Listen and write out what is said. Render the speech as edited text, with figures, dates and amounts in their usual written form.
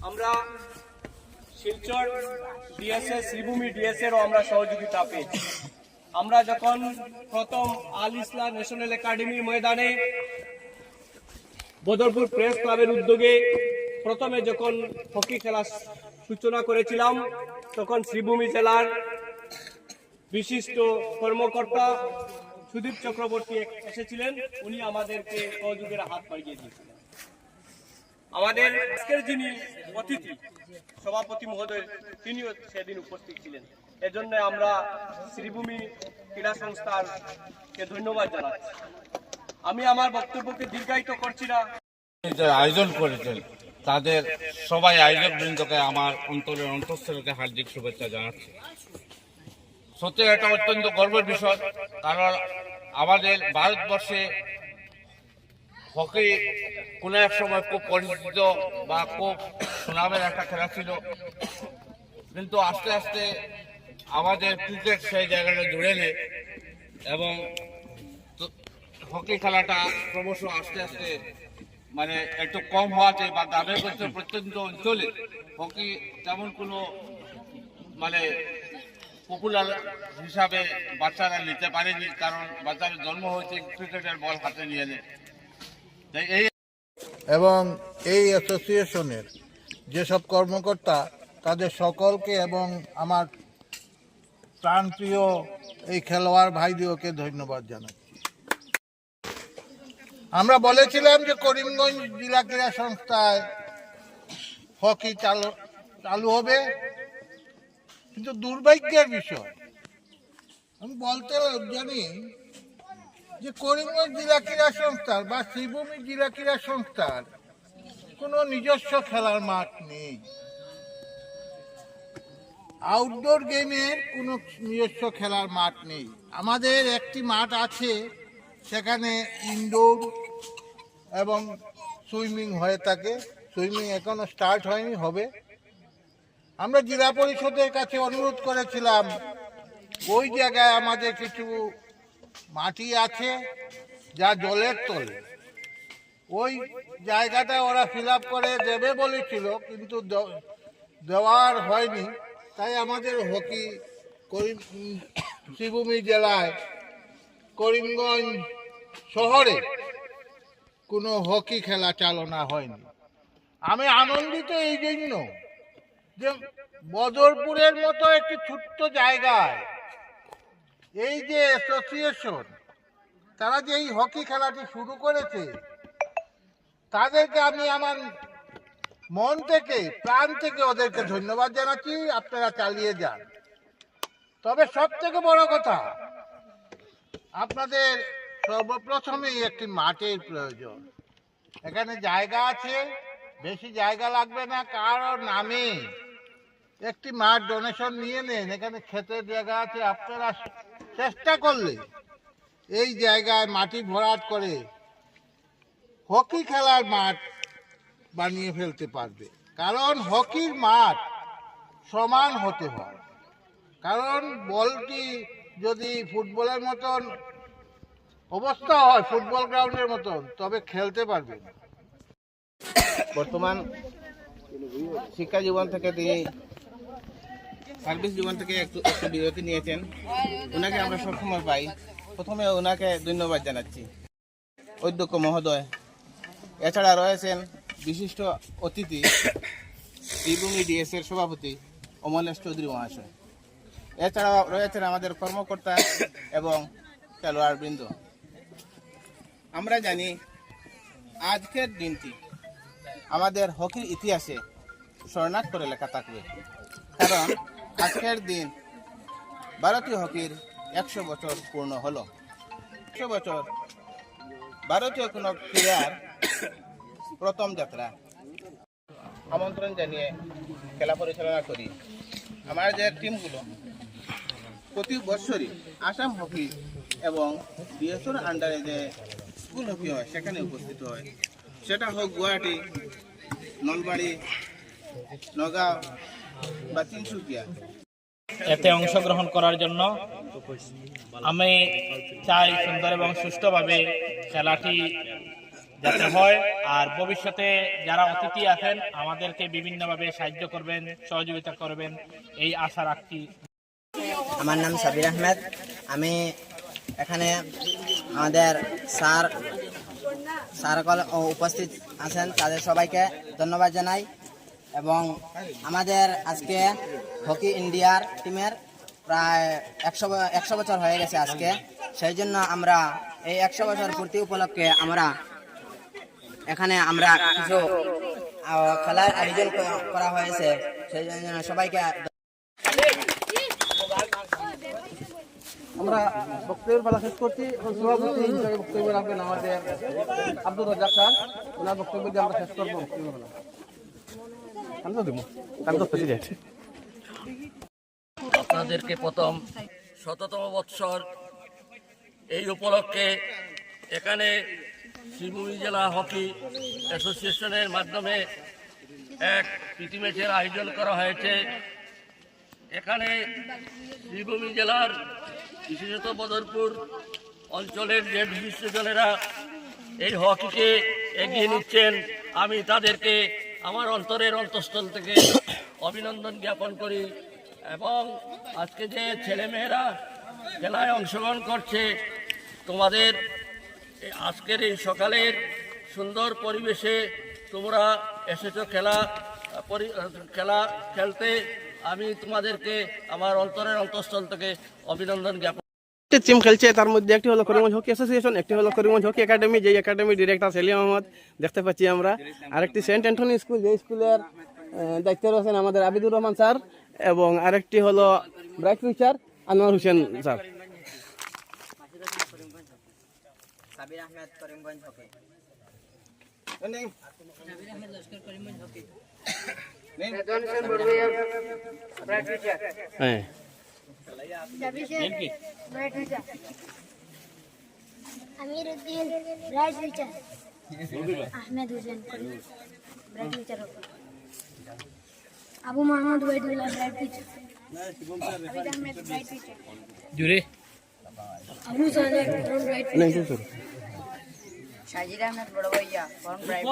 আমরা শিলচর ডিএসএস শ্রীভূমি ডিএসএরও আমরা সহযোগিতা পেয়েছি। আমরা যখন প্রথম আল ইসলাম ন্যাশনাল একাডেমি ময়দানে বদরপুর প্রেস ক্লাবের উদ্যোগে প্রথমে যখন হকি খেলা সূচনা করেছিলাম, তখন শ্রীভূমি জেলার বিশিষ্ট কর্মকর্তা সুদীপ চক্রবর্তী এসেছিলেন। উনি আমাদেরকে সহযোগের হাত বাড়িয়ে দিয়েছিলেন। আমাদের আজকের যিনি অতিথি সভাপতি মহোদয়, তিনিও সেদিন উপস্থিত ছিলেন। এজন্য আমরা শ্রীভূমি ক্রীড়া সংস্থাকে ধন্যবাদ জানাচ্ছি। আমি আমার বক্তব্যকে দীর্ঘায়িত করছি না। আয়োজন করেছেন তাদের সবাই আয়োজক বৃন্দকে আমার অন্তরের অন্তঃস্থল থেকে হার্দিক শুভেচ্ছা জানাচ্ছি। সত্যি এটা অত্যন্ত গর্বের বিষয়, কারণ আমাদের ভারতবর্ষে হকি কোনো এক সময় খুব পরিচিত বা খুব সুনামের একটা খেলা ছিল, কিন্তু আস্তে আস্তে আমাদের ক্রিকেট সেই জায়গাটা জুড়ে নেয় এবং হকি খেলাটা ক্রমশ আস্তে আস্তে মানে একটু কম হওয়াতে বা গ্রামের প্রত্যন্ত অঞ্চলে হকি তেমন কোনো মানে পপুলার হিসাবে বাচ্চারা নিতে পারেনি, কারণ বাচ্চাদের জন্ম হয়েছে ক্রিকেটের বল হাতে নিয়ে নেয়। এবং এই অ্যাসোসিয়েশনের যেসব কর্মকর্তা, তাদের সকলকে এবং আমার প্রাণপ্রিয় এই খেলোয়াড় ভাইদেরকে ধন্যবাদ জানাচ্ছি। আমরা বলেছিলাম যে করিমগঞ্জ জেলা ক্রীড়া সংস্থায় হকি চালু হবে, কিন্তু দুর্ভাগ্যের বিষয় আমি বলতে জানি যে করিমগঞ্জ জেলা ক্রীড়া সংস্থার বা শ্রীভূমি জেলা ক্রীড়া সংস্থার কোনো নিজস্ব খেলার মাঠ নেই। আউটডোর গেমের কোনো নিজস্ব খেলার মাঠ নেই। আমাদের একটি মাঠ আছে, সেখানে ইনডোর এবং সুইমিং হয়ে থাকে। সুইমিং এখনো স্টার্ট হয়নি, হবে। আমরা জেলা পরিষদের কাছে অনুরোধ করেছিলাম, ওই জায়গায় আমাদের কিছু মাটি আছে যা জলের তলে, ওই জায়গাটা ওরা ফিল আপ করে দেবে বলেছিল, কিন্তু দেওয়ার হয়নি। তাই আমাদের হকি শ্রীভূমি জেলায় করিমগঞ্জ শহরে কোনো হকি খেলা চালনা হয়নি। আমি আনন্দিত এই জন্য যে বদরপুরের মতো একটি ছোট্ট জায়গায় এই যে অ্যাসোসিয়েশন, তারা যে এই হকি খেলাটি শুরু করেছে, তাদেরকে আমি আমার মন থেকে প্রাণ থেকে ওদেরকে ধন্যবাদ জানাচ্ছি। আপনারা চালিয়ে যান। তবে সব থেকে বড় কথা, আপনাদের সর্বপ্রথমেই একটি মাঠের প্রয়োজন। এখানে জায়গা আছে, বেশি জায়গা লাগবে না, কারোর নামে একটি মাঠ ডোনেশন নিয়ে নেন। এখানে ক্ষেতের জায়গা আছে, আপনারা চেষ্টা করলে এই জায়গায় মাটি ভরাট করে হকি খেলার মাঠ বানিয়ে ফেলতে পারবে। কারণ হকির মাঠ সমান হতে হয়, কারণ বলটি যদি ফুটবলের মতন অবস্থা হয়, ফুটবল গ্রাউন্ডের মতন, তবে খেলতে পারবে না। বর্তমান শিক্ষা জীবন থেকে তিনি সার্ভিস জীবন থেকে একটু বিরতি নিয়েছেন। ওনাকে আমরা সবসময় পাই। প্রথমে ওনাকে ধন্যবাদ জানাচ্ছি, অধ্যক্ষ মহোদয়। এছাড়া রয়েছেন বিশিষ্ট অতিথি শ্রীভূমি ডিএসের সভাপতি অমলেশ চৌধুরী মহাশয়। এছাড়াও রয়েছেন আমাদের কর্মকর্তা এবং খেলোয়াড় বৃন্দ। আমরা জানি আজকের দিনটি আমাদের হকির ইতিহাসে স্বর্ণাক্ষরে লেখা থাকবে, কারণ আজকের দিন ভারতীয় হকির 100 বছর পূর্ণ হলো। 100 বছর ভারতীয় কোনো ক্রীড়ার প্রথম যাত্রা। আমন্ত্রণ জানিয়ে খেলা পরিচালনা করি। আমার যে টিমগুলো প্রতি বছরই আসাম হকি এবং ডিএসওর আন্ডারে যে স্কুল হকি হয় সেখানে উপস্থিত হয়, সেটা হোক গুয়াহাটি, নলবাড়ি, নগাঁও বা তিনসুকিয়া। এতে অংশগ্রহণ করার জন্য আমি চাই সুন্দর এবং সুষ্ঠুভাবে খেলাটি যাতে হয়। আর ভবিষ্যতে যারা অতিথি আছেন আমাদেরকে বিভিন্নভাবে সাহায্য করবেন, সহযোগিতা করবেন, এই আশা রাখছি। আমার নাম সাবির আহমেদ। আমি এখানে আমাদের স্যার সকল উপস্থিত আছেন, তাদের সবাইকে ধন্যবাদ জানাই। এবং আমাদের আজকে হকি ইন্ডিয়ার টিমের প্রায় 100 বছর হয়ে গেছে আজকে। সেই জন্য আমরা এই 100 বছর পূর্তি উপলক্ষে এখানে আমরা কিছু খেলার আয়োজন করা হয়েছে। সেই জন্য সবাইকে আমরা বক্তব্যের বেলা শেষ করছি। এখন সভাপতি হিসেবে বক্তব্য রাখবেন আমাদের আব্দুর রাজ্জাক স্যার। ওনার বক্তব্য দিয়ে আমরা শেষ করবো বক্তব্য বেলা। আপনাদেরকে প্রথম ১৭তম বৎসর এই উপলক্ষে এখানে শ্রীভূমি জেলা হকি অ্যাসোসিয়েশনের মাধ্যমে এক প্রীতি ম্যাচের আয়োজন করা হয়েছে। এখানে শ্রীভূমি জেলার বিশেষত বদরপুর অঞ্চলের যে বিশিষ্টজনেরা এই হকিকে এগিয়ে নিচ্ছেন, আমি তাদেরকে আমার অন্তরের অন্তঃস্থল থেকে অভিনন্দন জ্ঞাপন করি। এবং আজকে যে ছেলেমেয়েরা খেলায় অংশগ্রহণ করছে, তোমাদের আজকের এই সকালের সুন্দর পরিবেশে তোমরা এসেছো খেলা খেলতে, আমি তোমাদেরকে আমার অন্তরের অন্তঃস্থল থেকে অভিনন্দন জ্ঞাপন। টিম খেলছে, তার মধ্যে একটি হলো করিমগঞ্জ হকি অ্যাসোসিয়েশন, একটি হলো করিমগঞ্জ হকি একাডেমি, যে একাডেমির ডিরেক্টর সেলিম আহমদ দেখতে পাচ্ছি আমরা। আরেকটি সেন্ট অ্যান্টনি স্কুল, যে স্কুলের দায়িত্বে রয়েছেন আমাদের আবিদুর রহমান স্যার। এবং আরেকটি হলো bright future Anwar Hossain sir. Sabir Ahmed, Karimganj hockey. হ্যাঁ, Amir Uddin bright future, Ahmed Hossain bright future, Abu Mohammad Waidullah bright future, Abid Ahmed bright future, জুড়ে আবু সালেহ ব্রাইট ফিউচার, সাজিদ আহমেদ বড় ভাইয়া ফ্রম ব্রাইট।